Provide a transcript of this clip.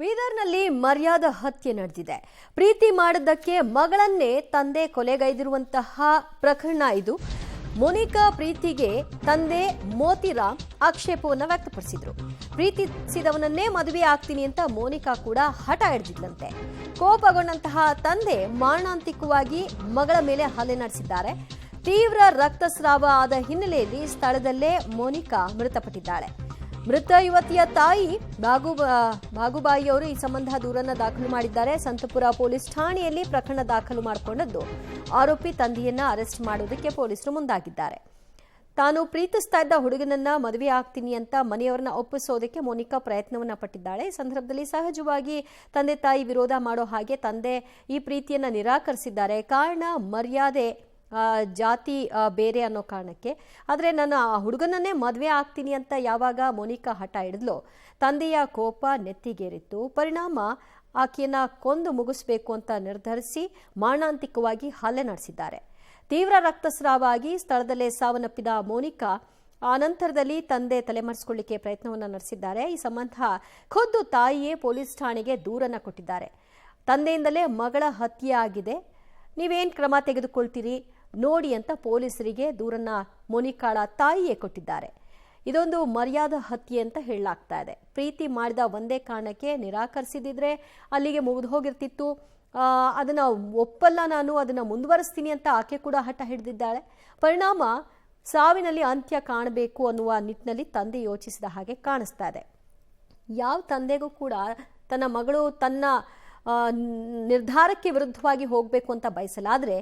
ಬೀದರ್ನಲ್ಲಿ ಮರ್ಯಾದಾ ಹತ್ಯೆ ನಡೆದಿದೆ. ಪ್ರೀತಿ ಮಾಡಿದ್ದಕ್ಕೆ ಮಗಳನ್ನೇ ತಂದೆ ಕೊಲೆಗೈದಿರುವಂತಹ ಪ್ರಕರಣ ಇದು. ಮೋನಿಕಾ ಪ್ರೀತಿಗೆ ತಂದೆ ಮೋತಿರಾಮ್ ಆಕ್ಷೇಪವನ್ನು ವ್ಯಕ್ತಪಡಿಸಿದ್ರು. ಪ್ರೀತಿಸಿದವನನ್ನೇ ಮದುವೆ ಆಗ್ತೀನಿ ಅಂತ ಮೋನಿಕಾ ಕೂಡ ಹಠ ಹಿಡಿದಿದ್ದಂತೆ. ಕೋಪಗೊಂಡಂತಹ ತಂದೆ ಮಾರಣಾಂತಿಕವಾಗಿ ಮಗಳ ಮೇಲೆ ಹಲ್ಲೆ ನಡೆಸಿದ್ದಾರೆ. ತೀವ್ರ ರಕ್ತಸ್ರಾವ ಆದ ಹಿನ್ನೆಲೆಯಲ್ಲಿ ಸ್ಥಳದಲ್ಲೇ ಮೋನಿಕಾ ಮೃತಪಟ್ಟಿದ್ದಾಳೆ. ಮೃತ ಯುವತಿಯ ತಾಯಿ ಬಾಗುಬಾಯಿ ಅವರು ಈ ಸಂಬಂಧ ದೂರನ್ನು ದಾಖಲು ಮಾಡಿದ್ದಾರೆ. ಸಂತಪುರ ಪೊಲೀಸ್ ಠಾಣೆಯಲ್ಲಿ ಪ್ರಕರಣ ದಾಖಲು ಮಾಡಿಕೊಂಡಿದ್ದು ಆರೋಪಿ ತಂದೆಯನ್ನ ಅರೆಸ್ಟ್ ಮಾಡುವುದಕ್ಕೆ ಪೊಲೀಸರು ಮುಂದಾಗಿದ್ದಾರೆ. ತಾನು ಪ್ರೀತಿಸ್ತಾ ಇದ್ದ ಹುಡುಗನನ್ನ ಮದುವೆ ಆಗ್ತೀನಿ ಅಂತ ಮನೆಯವರನ್ನ ಒಪ್ಪಿಸೋದಕ್ಕೆ ಮೋನಿಕಾ ಪ್ರಯತ್ನವನ್ನ ಪಟ್ಟಿದ್ದಾಳೆ. ಈ ಸಂದರ್ಭದಲ್ಲಿ ಸಹಜವಾಗಿ ತಂದೆ ತಾಯಿ ವಿರೋಧ ಮಾಡೋ ಹಾಗೆ ತಂದೆ ಈ ಪ್ರೀತಿಯನ್ನ ನಿರಾಕರಿಸಿದ್ದಾರೆ. ಕಾರಣ ಮರ್ಯಾದೆ, ಜಾತಿ ಬೇರೆ ಅನ್ನೋ ಕಾರಣಕ್ಕೆ. ಆದರೆ ನಾನು ಆ ಹುಡುಗನನ್ನೇ ಮದುವೆ ಆಗ್ತೀನಿ ಅಂತ ಯಾವಾಗ ಮೋನಿಕಾ ಹಠ ಹಿಡಿದ್ಲೋ ತಂದೆಯ ಕೋಪ ನೆತ್ತಿಗೇರಿತ್ತು. ಪರಿಣಾಮ ಆಕೆಯನ್ನ ಕೊಂದು ಮುಗಿಸ್ಬೇಕು ಅಂತ ನಿರ್ಧರಿಸಿ ಮಾರಣಾಂತಿಕವಾಗಿ ಹಲ್ಲೆ ನಡೆಸಿದ್ದಾರೆ. ತೀವ್ರ ರಕ್ತಸ್ರಾವ ಆಗಿ ಸ್ಥಳದಲ್ಲೇ ಸಾವನ್ನಪ್ಪಿದ ಮೋನಿಕಾ ಆನಂತರದಲ್ಲಿ ತಂದೆ ತಲೆಮರೆಸಿಕೊಳ್ಳಿಕ್ಕೆ ಪ್ರಯತ್ನವನ್ನು ನಡೆಸಿದ್ದಾರೆ. ಈ ಸಂಬಂಧ ಖುದ್ದು ತಾಯಿಯೇ ಪೊಲೀಸ್ ಠಾಣೆಗೆ ದೂರನ್ನು ಕೊಟ್ಟಿದ್ದಾರೆ. ತಂದೆಯಿಂದಲೇ ಮಗಳ ಹತ್ಯೆ ಆಗಿದೆ, ನೀವೇನು ಕ್ರಮ ತೆಗೆದುಕೊಳ್ತೀರಿ ನೋಡಿ ಅಂತ ಪೊಲೀಸರಿಗೆ ದೂರನ್ನ ಮೋನಿಕಾಳ ತಾಯಿಯೇ ಕೊಟ್ಟಿದ್ದಾರೆ. ಇದೊಂದು ಮರ್ಯಾದಾ ಹತ್ಯೆ ಅಂತ ಹೇಳಲಾಗ್ತಾ ಇದೆ. ಪ್ರೀತಿ ಮಾಡಿದ ಒಂದೇ ಕಾರಣಕ್ಕೆ ನಿರಾಕರಿಸಿದ್ರೆ ಅಲ್ಲಿಗೆ ಮುಗಿದು ಹೋಗಿರ್ತಿತ್ತು. ಅದನ್ನ ಒಪ್ಪಲ್ಲ, ನಾನು ಅದನ್ನ ಮುಂದುವರಿಸ್ತೀನಿ ಅಂತ ಆಕೆ ಕೂಡ ಹಠ ಹಿಡಿದಿದ್ದಾಳೆ. ಪರಿಣಾಮ ಸಾವಿನಲ್ಲಿ ಅಂತ್ಯ ಕಾಣಬೇಕು ಅನ್ನುವ ನಿಟ್ಟಿನಲ್ಲಿ ತಂದೆ ಯೋಚಿಸಿದ ಹಾಗೆ ಕಾಣಿಸ್ತಾ ಇದೆ. ಯಾವ ತಂದೆಗೂ ಕೂಡ ತನ್ನ ಮಗಳು ತನ್ನ ನಿರ್ಧಾರಕ್ಕೆ ವಿರುದ್ಧವಾಗಿ ಹೋಗಬೇಕು ಅಂತ ಬಯಸಲ್ಲ. ಆದರೆ